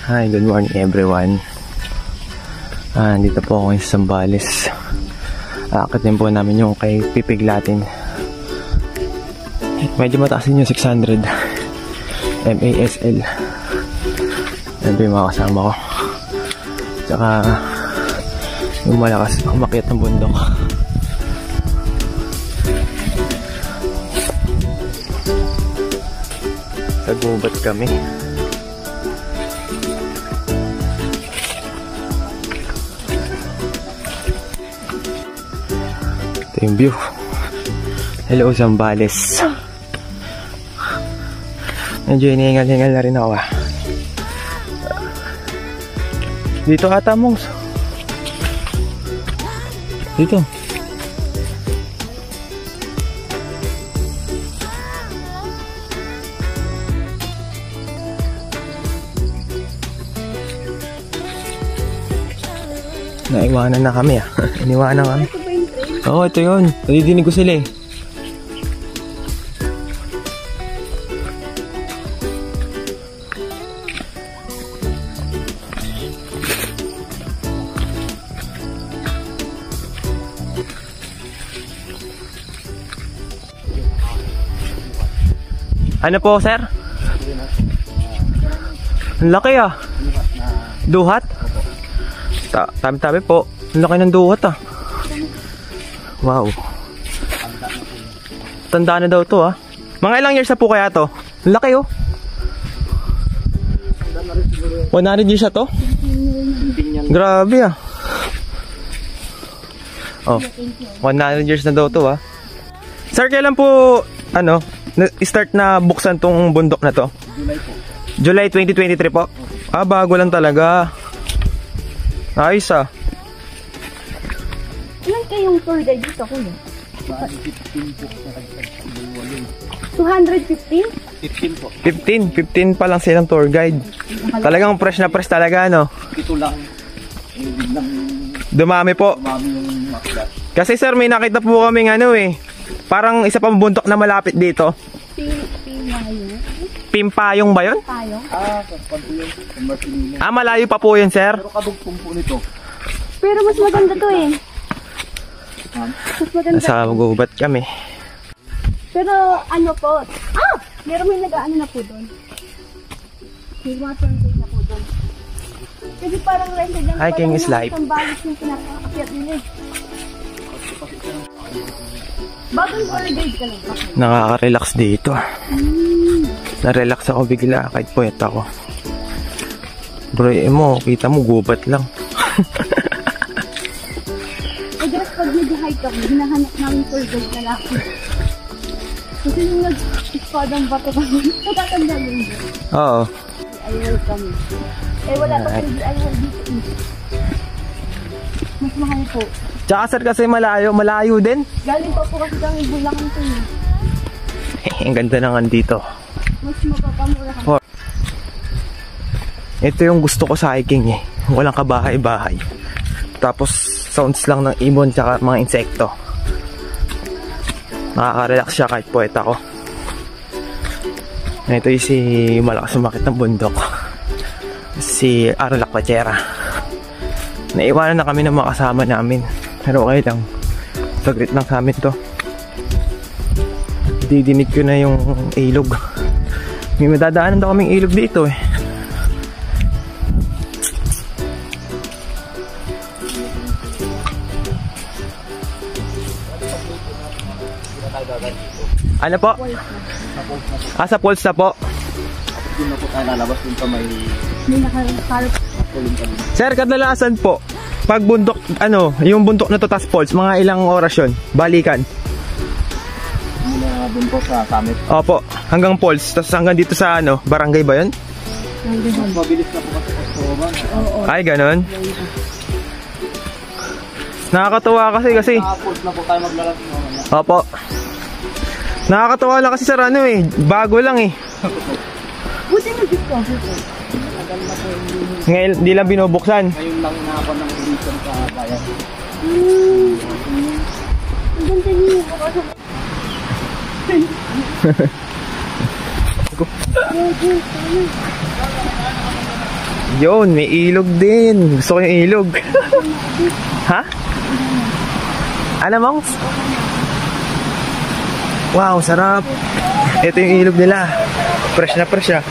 Hi, good morning everyone. Dito po ako sa Zambales. Aakatin po namin yung kay Pipiglatin. Medyo mataas din yung 600 MASL. Yan po yung mga kasama ko. Tsaka yung malakas umakyat ng bundok. Nagubat kami. Ito yung view. Hello Zambales. Medyo hinihingal-hingal na rin ako Dito ata Mongs. Dito. Naiwanan na kami Iniwanan kami. Oo, ito yun. Nadidinig ko sila Ano po, sir? Ang laki Duhat? Tabi-tabi po. Ang laki ng duhat Wow. Tanda na daw to Mga ilang years na po kaya to? Ang laki 100 years na to? Grabe 100 years na daw to Sir, kailan po start na buksan tong bundok na to? July po. July 2023 po? Bago lang talaga. Ayos Ilan kayong tour guide dito, kuya? 215? 15 po. 15 pa lang silang tour guide. Talagang fresh na fresh talaga, Ito lang. Dumami po. Dumami yung maklat. Kasi sir, may nakita po kaming parang isa pang bundok na malapit dito. Pimpayong ba yun? Pimpayong? Malayo pa po yun, sir. Pero kadugtong po nito. Pero mas maganda to Mas maganda. Nasa magubat kami. Pero po? Meron may nag-ano na po doon. May mga turn na po doon. Kasi parang resident Hiking is life. Zambales yung pinaka-akyat nila Bagong tour guide ka lang ba? Nakaka-relax dito. Na-relax ako bigla kahit puyat ako. Bro, kita mo gubat lang. Madalas pag nag-hike kami, hinahanap namin tour guide na laki. Kasi nung nag-ispadang bato kami, natatanda mo yun. Oo. DIY kami. Wala pa sa DIY dito. Mas mahal po. Tsaka sir, kasi malayo din. Galing pa po kasi kami Bulacan to Ang ganda naman dito. Mas mapapamura kami. Ito yung gusto ko sa hiking Walang kabahay-bahay. Tapos sounds lang ng ibon tsaka mga insekto. Nakaka-relax siya kahit poet ako. Ito yung si malakas sumakit ng bundok. Si Arlac Pachera. Naiwanan na kami ng mga kasama namin. Pero okay lang. Saglit lang sa amin to. Didinig ko na yung ilog. May madadaanan daw kaming ilog dito Ano po? Sa falls na po. Doon na po tayo lalabas dun sa may naka-park. Sir, kadalasan po pag bundok, yung bundok na to tas falls, mga ilang oras yun? Balikan? muna dun po sa summit. Opo, hanggang falls, tas hanggang dito sa barangay ba yun? Mabilis na po kasi Ay, ganun. Nakakatuwa kasi. Falls na po tayo maglalaro. Opo. Nakakatuwa lang kasi bago lang Buti na dito. Ngayon, di lang binubuksan. Ngayon lang nakapon ng edition sa bayan. Ang ganda niyo. Yun, may ilog din. Gusto ko yung ilog. Ha? Ano, Mongs? Wow, sarap. Ito yung ilog nila. Fresh na fresh, ah.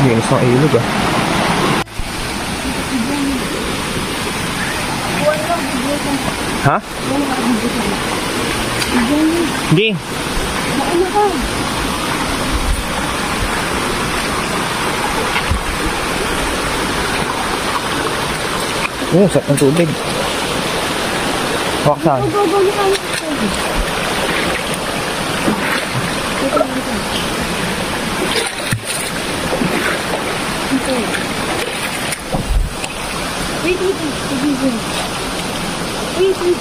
Linis ng ilog, ah. Ha? Hindi. Oh, sarap ng tubig. Hawak saan? Wait.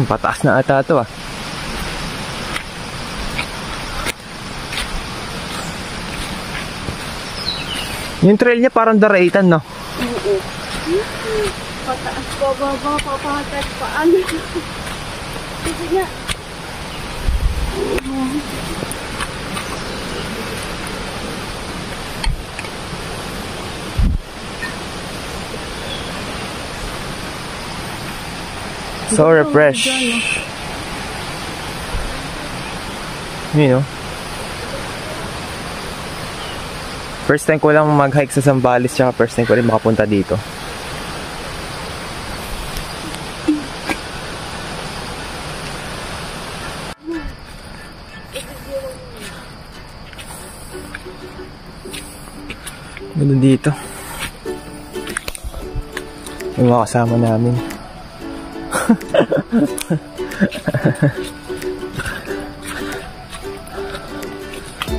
Pataas na ata ito, ah. Yung trail niya parang daraitan, no? Oo. Pataas, bababa, papatas, paano? Sige nga. So refresh. You know. First time ko lang mag-hike sa Zambales, tsaka first time ko rin makapunta dito. Ganda dito. Yung mga kasama namin.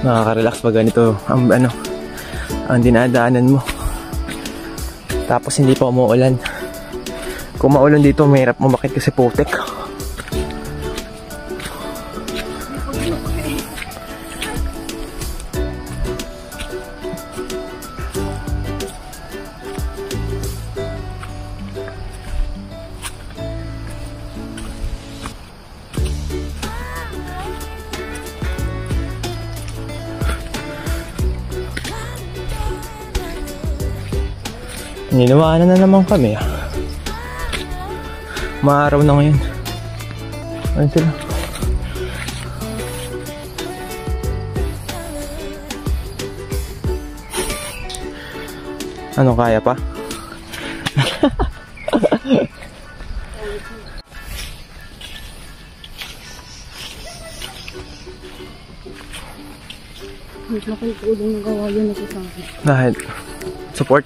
Nakaka-relax pag ganito ang dinadaanan mo. Tapos hindi pa umuulan. Kung maulan dito, mahirap umakyat kasi putik. Nilawanan na naman kami, ah. Maaraw na ngayon. Ano sila? Ano, kaya pa? Laking tulong na gawa yun ako sa akin. Dahil support.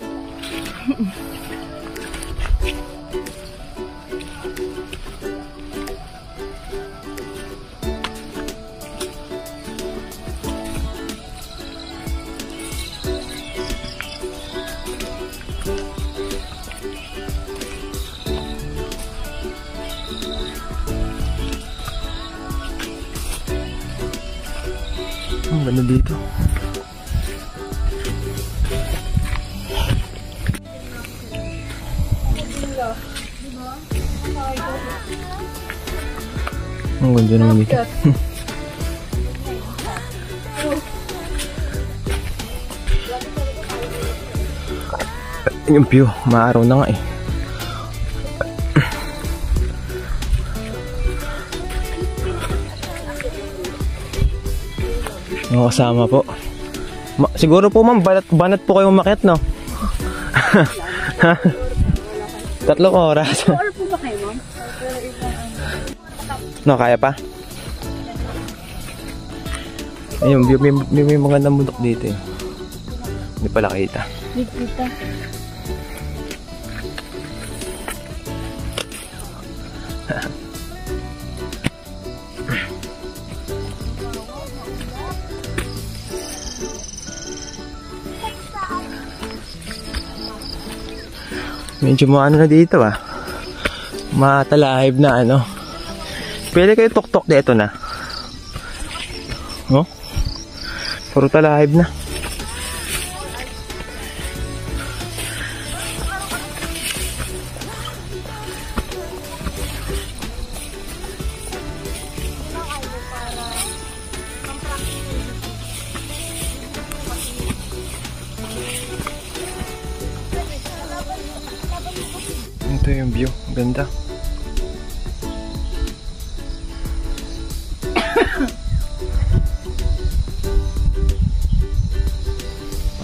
Ang ganda dito. Ang ganda naman dito. Yung view, maaraw na nga eh. Yung kasama po. Siguro po ma'am, banat po kayo umakyat, no? 3 oras. Or po ba kayo, ma'am? No, kaya pa? Ayun, may magandang bundok dito eh. Hindi pala kita. Kita. Medyo maano na dito ah. Matalahib na ano. Pwede kayo tok-tok dito na. Oh? Puro talahib na. Ito yung view. Ganda.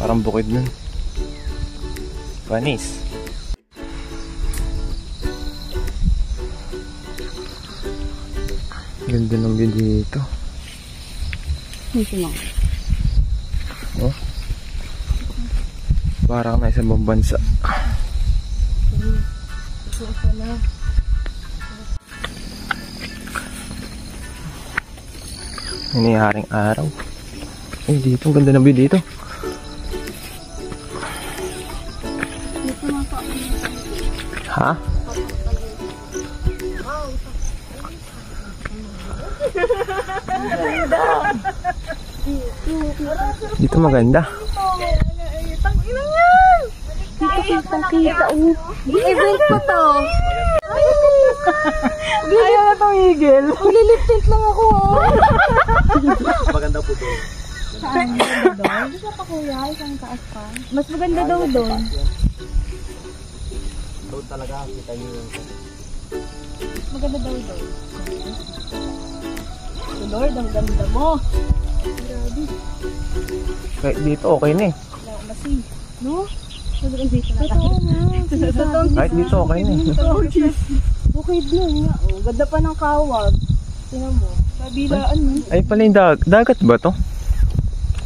Parang bukid nun. Panis. Ganda ng view dito. Oh. Parang nasa ibang bansa. Iniharing araw. Ay, dito. Ang ganda ng view dito. Ha? Dito maganda. Dito kita. Event pa to. Ayaw na itong igil. Maglilip-tint lang ako, oh. Maganda po ito. Saan? Doon? Hindi pa kuya, isang taas pa. Mas maganda daw doon. Doon talaga, kita niyo yung... Maganda daw doon. Lord, ang ganda mo. Grabe. Kahit dito okay na eh. Wala kasi. No? Sobrang dito na tayo. Totoo nga. Kahit dito okay na eh. Okay din nga. Oh, ganda pa ng kawag. Tingnan mo. Kabilaan mo. Ay pala yung dagat ba to?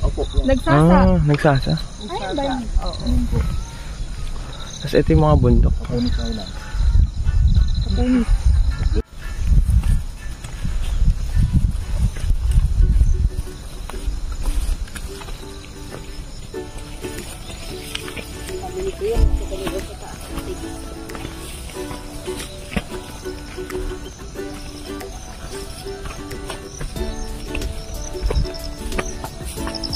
Opo. Nagsasa. Nagsasa. Ay, ba yun? Oo. Tapos ito yung mga bundok. Kapunit na lang. Kapunit.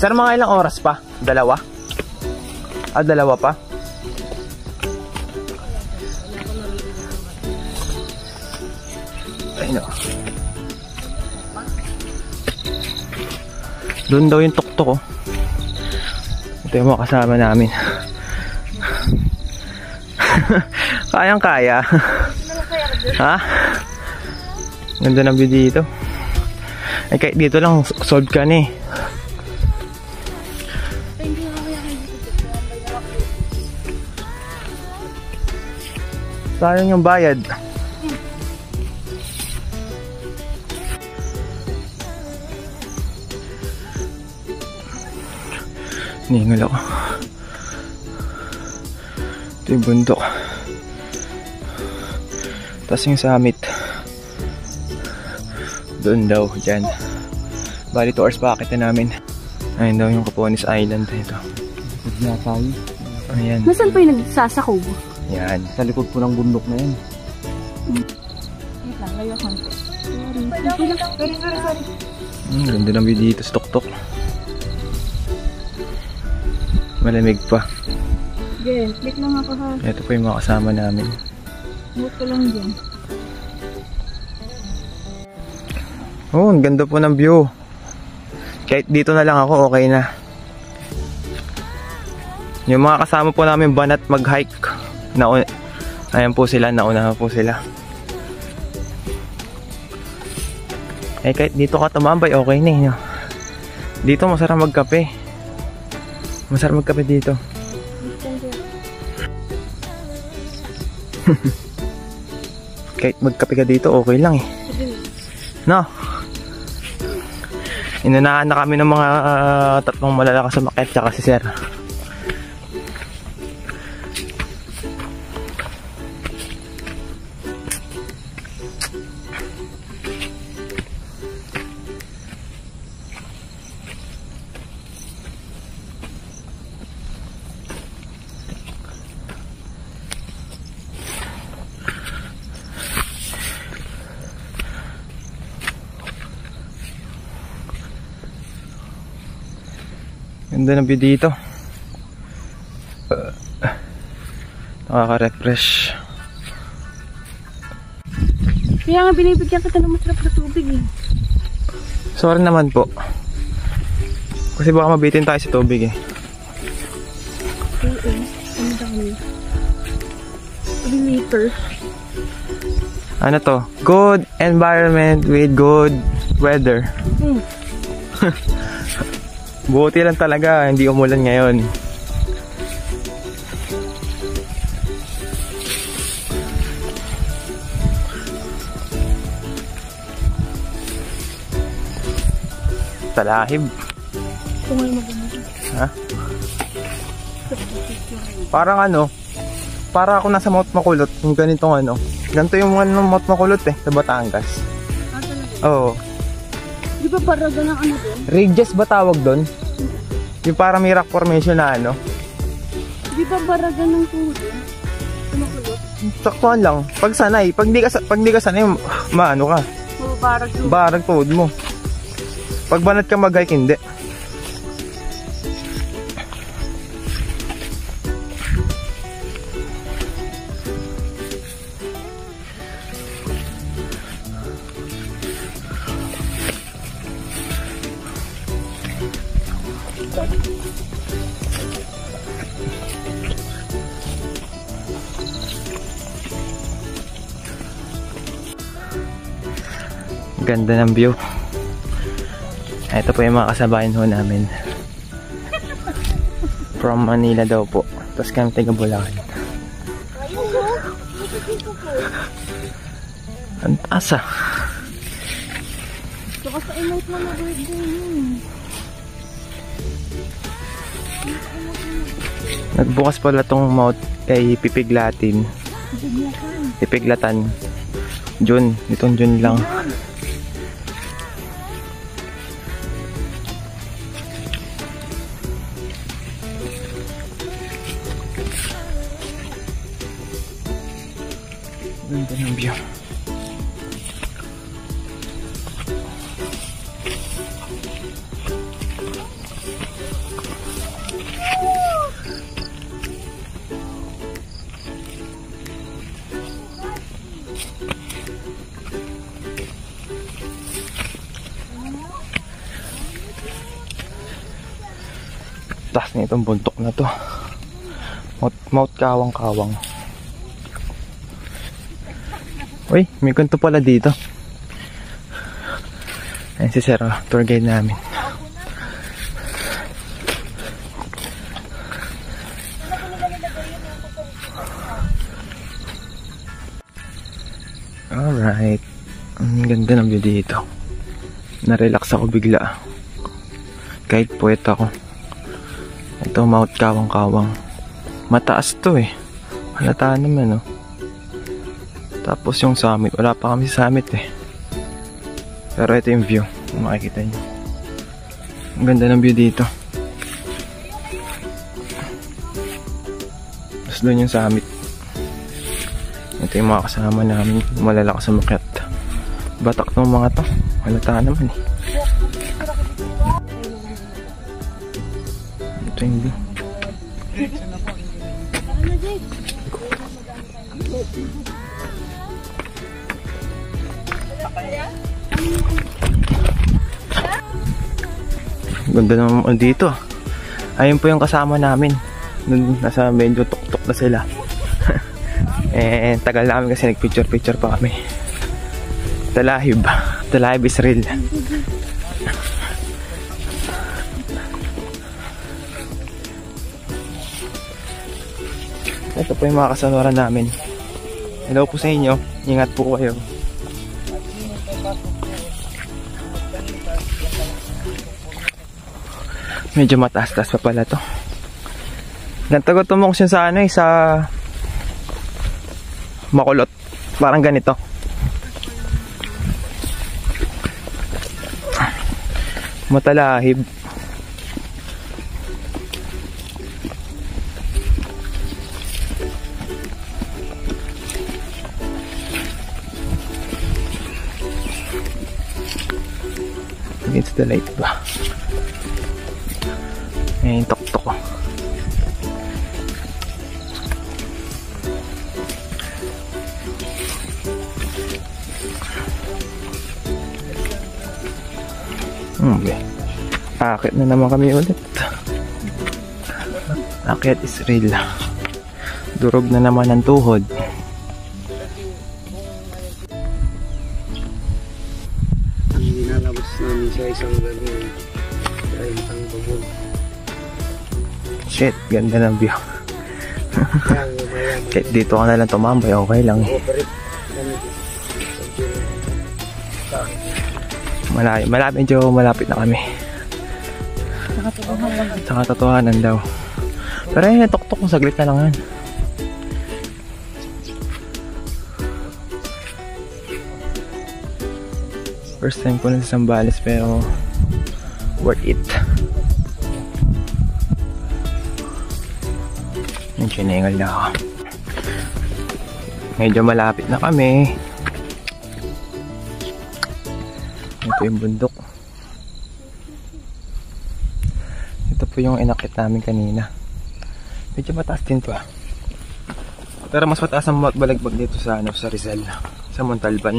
Sir, mga ilang oras pa? Dalawa? Dalawa pa? Ay no. Doon daw yung tuktok, oh. Ito yung mga kasama namin. Kayang-kaya. Ha? Ganda ng view dito. Ay kahit dito lang solve ka na eh. Sayang yung bayad. Ningal ako. Ito yung bundok. Tapos yung summit. Doon daw, dyan. Bali 2 hours pa akit na namin. Ayun daw yung Capones Island. Ito. Pagya tayo. Ayan. Nasaan pa yung nagsasakob? Yan. Sa likod po ng bundok na yan. Wait lang, layo ako. Sorry. Ganda ng view dito sa tuktok. Malamig pa. Okay, click lang ako ha. Ito po yung mga kasama namin. Mute ko lang dyan. Oh, ang ganda po ng view. Kahit dito na lang ako, okay na. Yung mga kasama po namin banat mag-hike. Ayan po sila, naunahan po sila. Eh kahit dito ka tumambay, okay na eh. Dito masarap magkape. Masarap magkape dito. Kahit magkape ka dito, okay lang eh. No? Inunahan na kami ng mga tatlong malalakas sa maket tsaka si Sir. Ganda ng view dito. Nakaka-refresh. Kaya nga binibigyan kita ng masarap na tubig eh. Sorry naman po. Kasi baka mabitin tayo sa tubig eh. Oo. Ano dami? Later. Ano to? Good environment with good weather. Buti lang talaga, hindi umulan ngayon. Talahib. Ito nga yung maganda. Ha? Parang ano, para ako nasa Mount Makulot, yung ganitong ano. Ganito yung mga Mount Makulot eh, sa Batangas. Ah, talaga? Oo. Di ba paraga ng ano doon? Regis ba tawag doon? Yung parang may rock formation na ano. Di ba paraga ng tuhod doon? Tumakulot? Saktuhan lang. Pag sanay, pag di ka sanay, maano ka. Oo, barag doon. Barag tuhod mo. Pag banat ka mag-hike, hindi. Ganda ng view. Ito po yung mga kasabayan ho namin. From Manila daw po. Tapos kami taga Bulacan. Ang taas ah. Saka sa emote mo na birthday yun. Nagbukas pala tong mouth kay Pipiglatin. Pipiglatan. June. Itong June lang. Ganda ng view. Taas na itong bundok na to. Mount Kawang-Kawang. Uy, may kanto pala dito. Ayan si Sir, tour guide namin. Alright. Ang ganda ng view dito. Na-relax ako bigla. Kahit puwet ako. Ito, Mount Kawang-Kawang. Mataas to eh. Halata naman oh. Tapos yung summit, wala pa kami sa summit eh. Pero ito yung view, kung makikita nyo. Ang ganda ng view dito. Tapos doon yung summit. Ito yung mga kasama namin, malalakas sa makyat. Batak ng mga to, halata naman eh. Ito yung view. Ganda naman dito. Ayun po yung kasama namin. Nasa medyo tuktok na sila. Eh, tagal namin kasi nagpicture-picture pa kami. Talahib. Talahib is real. Ito po yung mga kasaluran namin. Hello po sa inyo. Ingat po kayo. Medyo mataas-taas pa pala to. Ganito ko tumungsin sa ano eh, sa Makulot. Parang ganito. Matalahib. Against the light ba? Ayan yung tuktok ko. Okay. Akit na naman kami ulit. Akit Israel. Durog na naman ang tuhod. Ang nilalabas namin sa isang gano'n ay ang babon. Shit, ganda ng view. Kaya mayaman. Kahit dito ka na lang tumambay, okay lang. Malapit na kami. Sa katotohanan daw. Pero ayun, natuktok ko, saglit na lang yan. First time ko na sa Zambales pero worth it. Yung siningal na ako. Medyo malapit na kami. Ito yung bundok. Ito po yung inakit namin kanina. Medyo mataas din to ah. Pero mas mataas ang balagbag dito sa Rizal. Sa Montalban.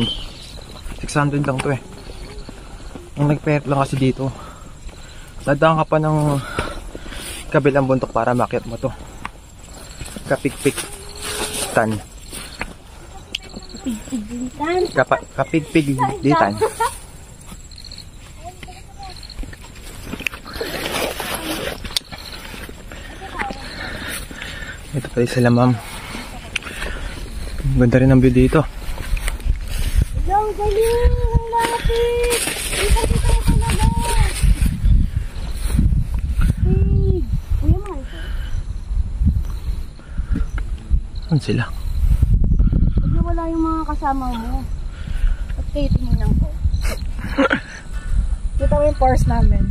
600 lang to eh. Ang nagpayat lang kasi dito. Dadaan ka pa ng kabilang bundok para makyat mo to. Kapigpigtan. Kapigpigditan. Ito pala sila ma'am. Ganda rin ang view dito. Hello, galing! Ang lapit! Dito tayo talaga! Hey! Kuya mo ito? Saan sila? Pag nawala yung mga kasama mo, at kayo tinignan ko. Kita mo yung pores namin.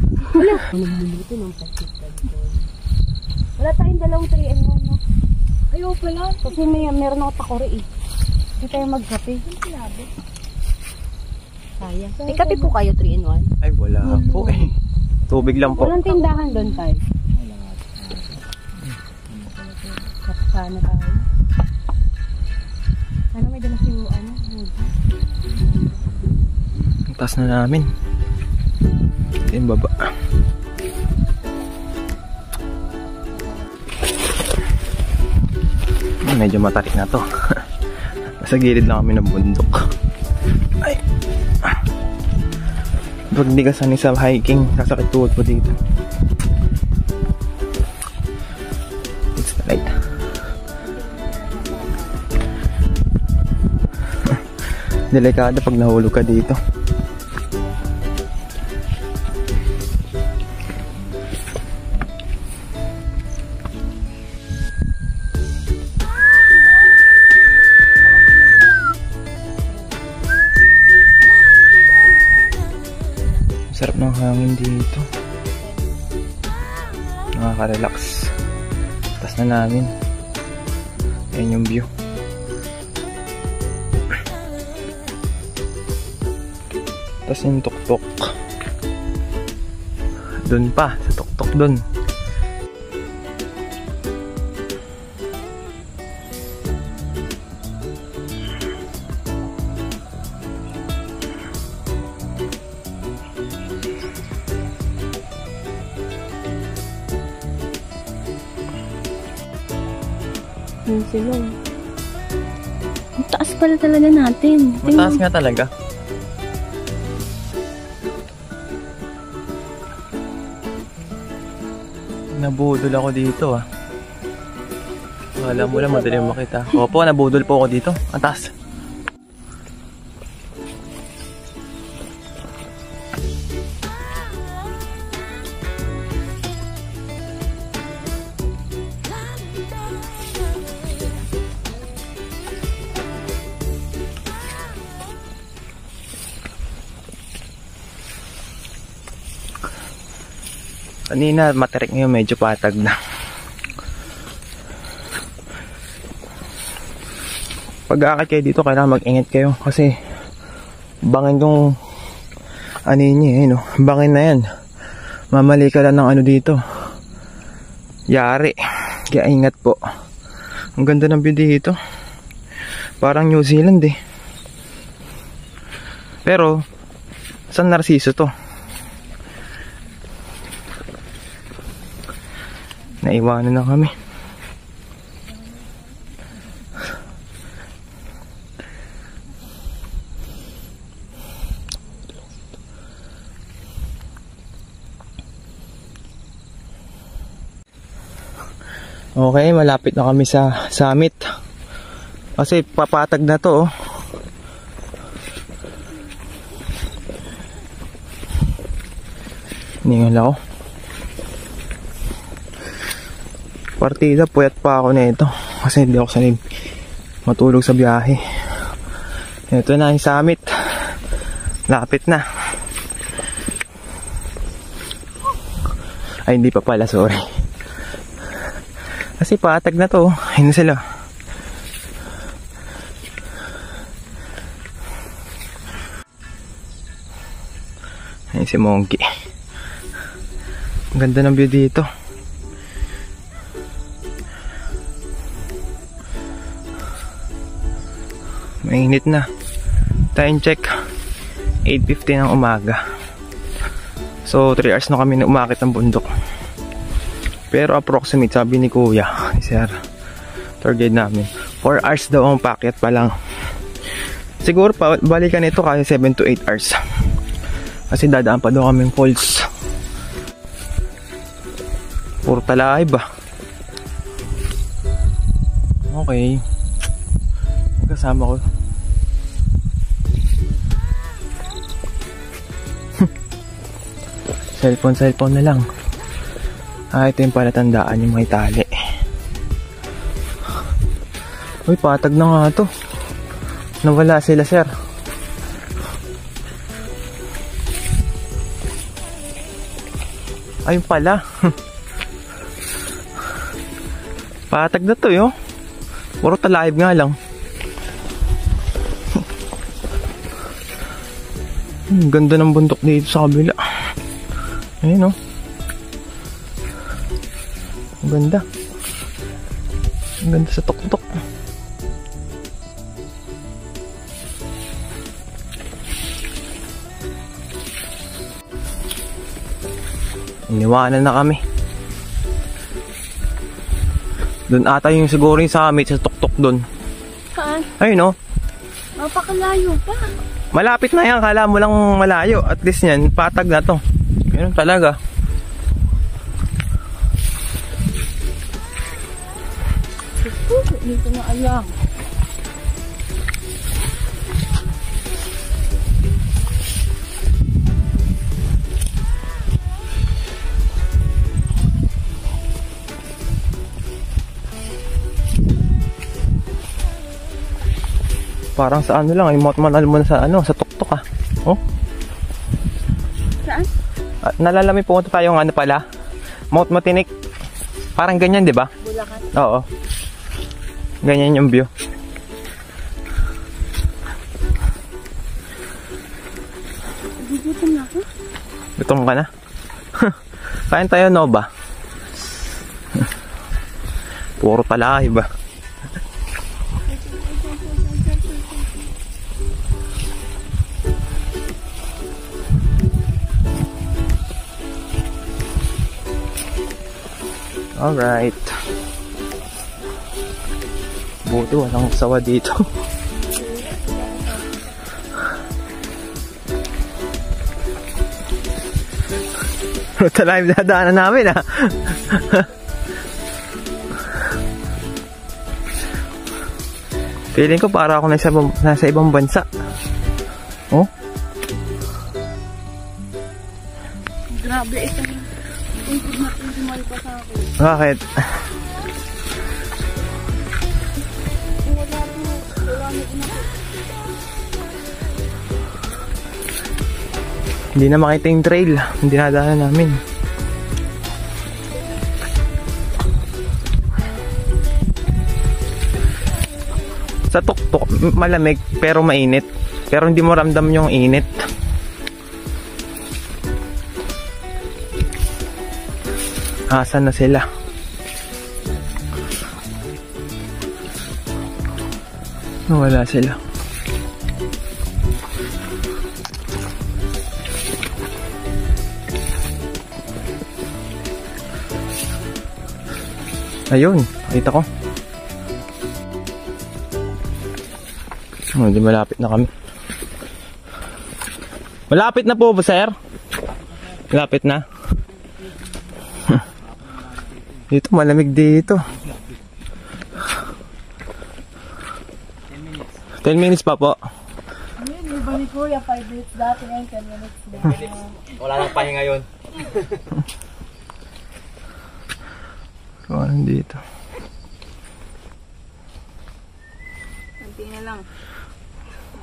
Wala tayong dalawang 3-in-1 no? Ayaw pala. Kasi meron ako takori eh. Hindi tayo magkape. Sayang. May kape po kayo 3-in-1? Ay wala po eh. Tubig lang po. Walang tindahan doon tayo. Sana tayo. Ano may dala siyo ano? Ang taas na namin. Ito yung baba. Medyo matarik na to. Nasa gilid lang kami ng bundok. Ay. Pag hindi ka sanay sa hiking, sasakit tuhod po dito. It's the light. Delikado pag nahulog ka dito. Sarap ng hangin dito. Nakaka-relax. Taas na namin. Ayan yung view. Tapos yung tuktok. Doon pa. Sa tuktok doon. Yung silong. Ang taas pala talaga natin. Mataas nga talaga. Nabudol ako dito ah. Alam mo lang, madali makita. Opo, nabudol po ako dito. Ang taas. Kanina matarik, ngayon medyo patag na. Pag-aakit kayo dito, kailangan mag-ingat kayo kasi bangin tong ano yun eh, no? Bangin na yan. Mamali ka lang ng ano dito. Yari. Kaya ingat po. Ang ganda ng view dito. Parang New Zealand eh. Pero, San Narciso to? Naiwanan na kami. Okay, malapit na kami sa summit. Kasi papatag na to, oh. Ningal ako. Partida, puyat pa ako nito. Kasi hindi ako sanay matulog sa biyahe. Ito na yung summit. Lapit na. Ay, hindi pa pala, sorry. Kasi patag na to. Ayun na sila. Ayun si Monkey. Ang ganda ng view dito. Mainit na. Time check 8:50 ng umaga. So 3 hours na kami na umakit ng bundok. Pero approximate, sabi ni Kuya, ni Sir, tour guide namin, 4 hours daw ang pakyat pa lang. Siguro pa balikan ito kasi 7 to 8 hours. Kasi dadaan pa daw kaming falls. Puro talay ba? Okay. Kasama ko. Cellphone na lang. Ito yung palatandaan yung may tali. Uy, patag na nga to. Nawala sila, sir. Ayun pala. Patag na to, yo. Puro talive nga lang. Ganda ng bundok dito sa kabila. Ayun, oh. Ang ganda. Ang ganda sa tuktok. Iniwanan na kami. Doon ata yung siguro yung summit sa tuktok doon. Saan? Ayun, oh. Mapakalayo pa. Malapit na yan. Kala mo lang malayo. At least yan, patag na to. Ganun talaga. Dito na alam. Parang sa ano lang, ay manal mo sa ano, sa tuktok ah. Oh. Saan? Nalalami pumunta tayo ng ano pala. Mount Matinik. Parang ganyan, 'di ba? Bulacan. Oo. Ganyan yung view. Gugutom na ako. Gutom ka na? Kain tayo, Nova. Puro talahi ba? Alright. Buti walang sawa dito. Talagang dadaanan namin ah. Feeling ko para ako nasa ibang bansa. Oh? Grabe ito. Hindi pa sa akin. Bakit? Hindi na makita yung trail. Hindi nadaanan namin. Sa tuktok, malamig pero mainit. Pero hindi mo ramdam yung init. Asan na sila? Wala sila. Ayun, nakita ko. Oh, di malapit na kami. Malapit na po, sir. Malapit na. Dito, malamig dito. 10 minutes pa po. Iba ni Kuya, 5 minutes dati ngayon, 10 minutes na. Wala nang pahinga yun. Ano dito? Kunti na lang.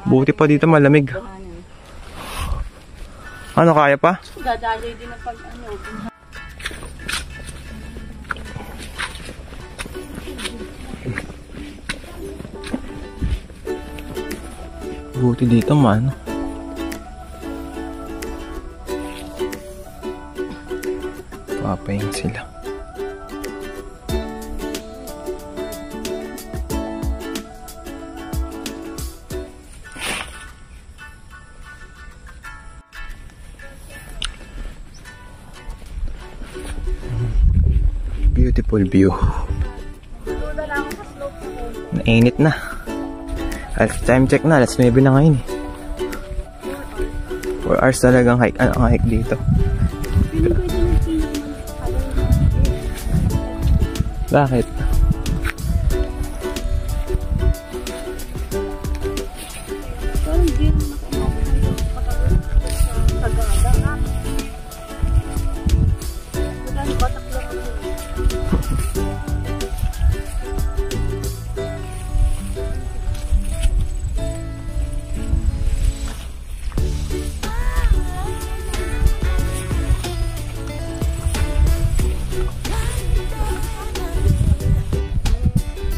Buti pa dito malamig. Ano, kaya pa? Dadaloy din ang pag-ano. Buti dito man. Papayin sila. Beautiful view. Nainit na. Time check na, alas 9 na ngayon eh. 4 hours talagang hike, hike dito. Bakit? Parang hindi naman ako Sagada na. Magkano batak lang ako.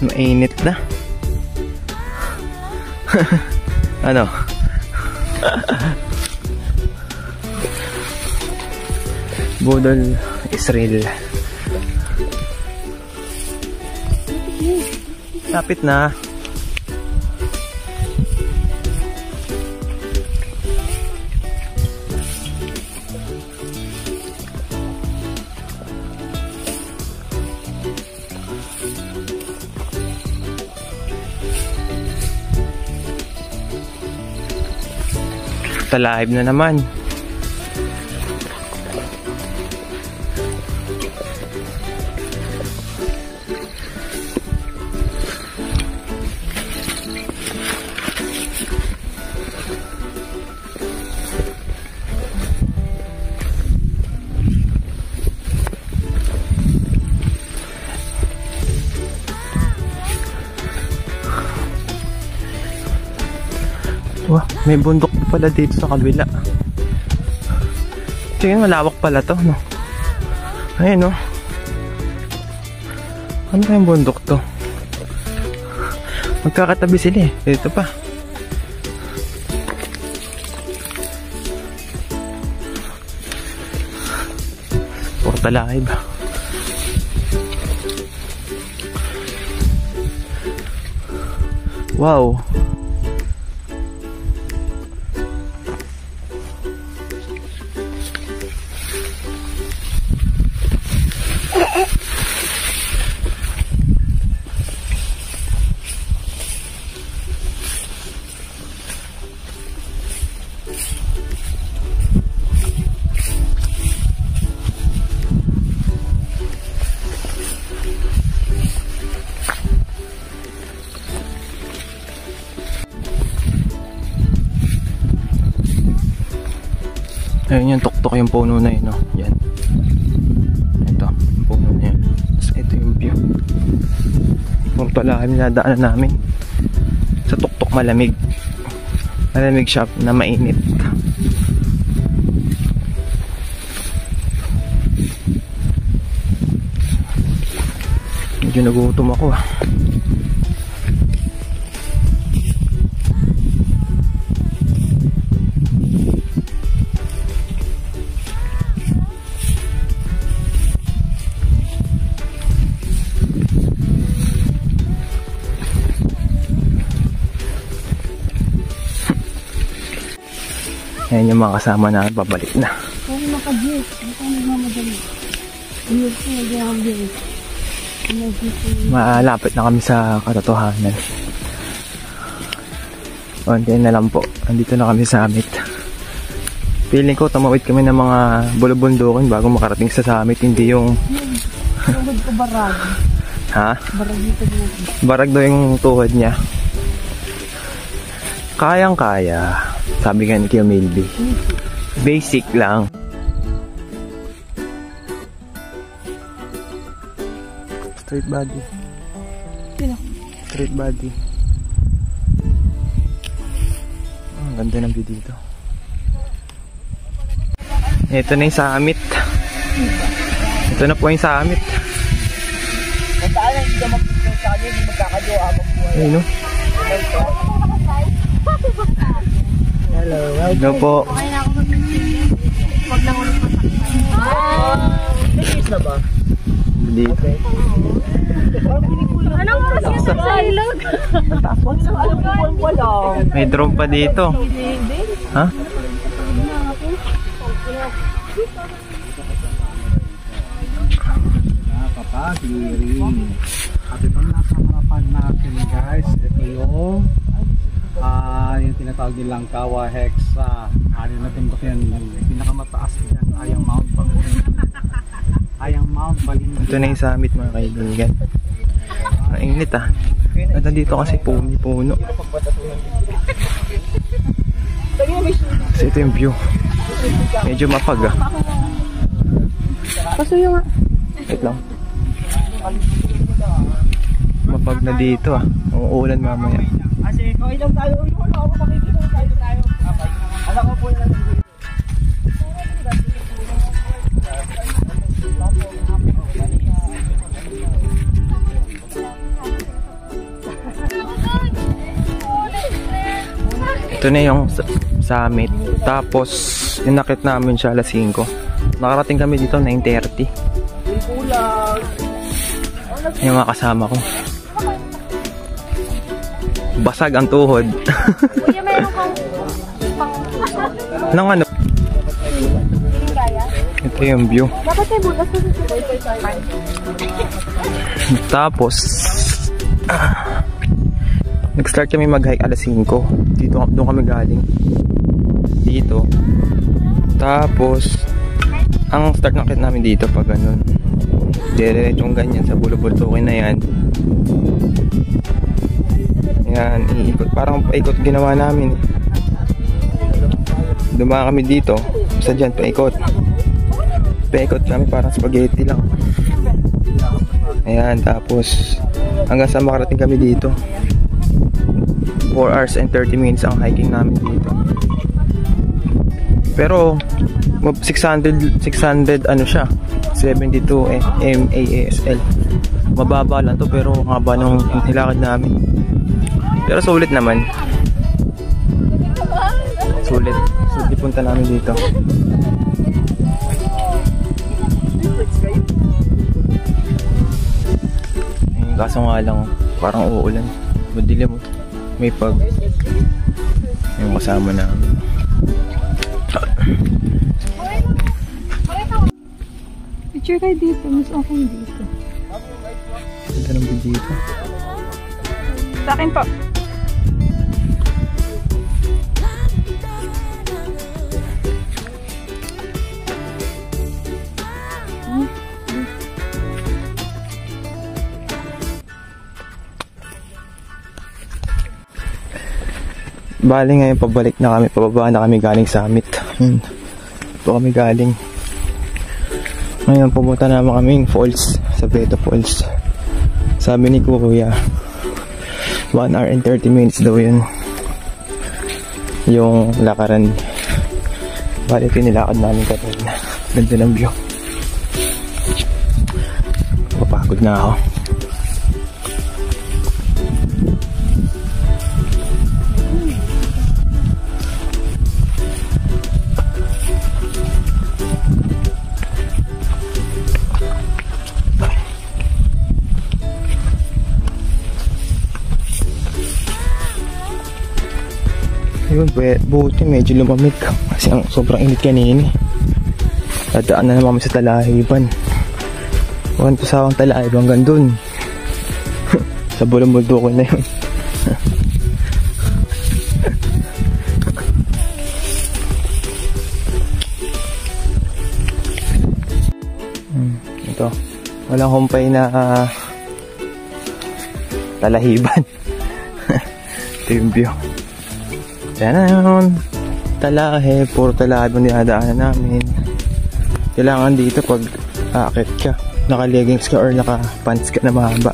Mainit na. Ano? Budol Israel. Lapit na. Live na naman. Wah, may bundok pala dito sa kabila. Tingnan, malawak pala to, no? Ayun, no? Ano kayong bundok to? Magkakatabi sila eh. Dito pa. Porta Live. Wow. Ayun yung tuktok yung puno na yun, no? Yan. Ito, yung puno na yun. Tapos ito yung view. Kung pala kami nadaanan namin. Sa tuktok malamig. Malamig siya na mainit. Medyo nagutom ako ah. Ayan yung mga kasama na babalik na. Kung naka-jeep, hindi ka nagmamadali. Jeep, hindi ako jeep. Malapit na kami sa katotohanan. Konti na lang po. Andito na kami sa summit. Feeling ko tumawid kami ng mga bulubundukin bago makarating sa summit. Hindi yung... Tuhod ko barag. Ha? Barag dito dito. Barag daw yung tuhod niya. Kayang-kaya. Sabi nga ni Kuya Milby. Basic lang. Straight body. Sino? Straight body. Ang ganda ng view dito. Ito na yung summit. Ito na po yung summit. Kung saan hindi ka mag-picture sa akin, hindi magkakajowa magbuhay. Ayun no? Hello, welcome. Ano po? Okay na ako mag-picture. Huwag lang ulit masaktan. Cheers na ba? Dito. Anong oras yung sa ilog? What's up? Alam mo po wala. May drone pa dito. Ha? Kapagiri. At itong nasa harapan natin guys, ito yung tinatawag nilang Kawa Hexa. Ano natin ba yan? Pinakamataas yan ay ang Mount Balingbing. Ito na yung summit mga kaibigan. Mainit ah. At nandito kasi puno. Kasi ito yung view. Medyo mapag ah. Pasuyo nga. Wait lang. Mapag na dito ah. Uulan mamaya. Kasi kung ilang tayo, wala ako makikita tayo. Alam ko po yung Ito na yung summit. Tapos, inakit namin siya alas 5. Nakarating kami dito 9:30. Yung mga kasama ko. Basag ang tuhod. Kuya, meron kang Nang ano? kaya? Ito yung view. Dapat tayo bulas kasi sa Tapos, nag-start kami mag-hike alas 5. Doon kami galing. Dito. Tapos, ang start ng kit namin dito pag ganun. Diretsong ganyan sa bulubultukin na yan. Yan, iikot. Parang paikot ginawa namin. Dumaan kami dito. Basta dyan, paikot. Paikot kami parang spaghetti lang. Ayan, tapos hanggang sa makarating kami dito. 4 hours and 30 minutes ang hiking namin dito. Pero 600 ano siya, 72 MASL. Mababa lang to pero ang haba nung nilakad namin. Pero sulit naman. Sulit punta namin dito. Kaso nga lang parang uulan. Madilim. May pag yung kasama namin. Picture kayo dito. Mas okay dito. Ganda ng video dito. Sa akin po. Bali ngayon pabalik na kami, pababa na kami galing summit. Ito kami galing. Ngayon pumunta naman kaming falls, sa Beto Falls. Sabi ni Kuya 1 hour and 30 minutes daw yun yung lakaran. Bali ito nilakad namin kanina. Ganda ng view. Papagod na ako. Yun. Ayun, buti medyo lumamig kasi ang sobrang init kanina. Dadaan na naman sa Talahiban. Huwag ko sa akong Talahiban hanggang dun. Sa bulong-buldo ko na yun. Ito, walang humpay na Talahiban. Ito yung view. Yan, Talahe, puro Talahiban dinadaanan namin. Kailangan dito pag aakit ka, naka-leggings ka or naka-pants ka na mahaba.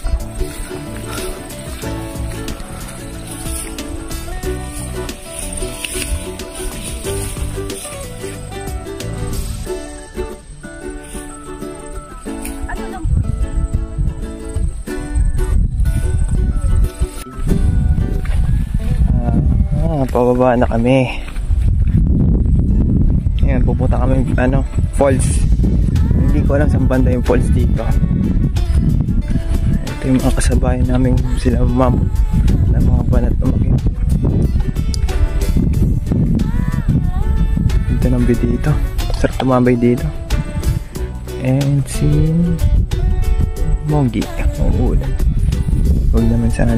Pababa na kami. Ayan, pupunta kami falls. Hindi ko alam saan banda yung falls dito. Ito yung mga kasabayan namin, sila ma'am na mga banat umakit. Dito ng view dito. Sarap tumambay dito. And si Mogi. Uulan. Huwag naman sana.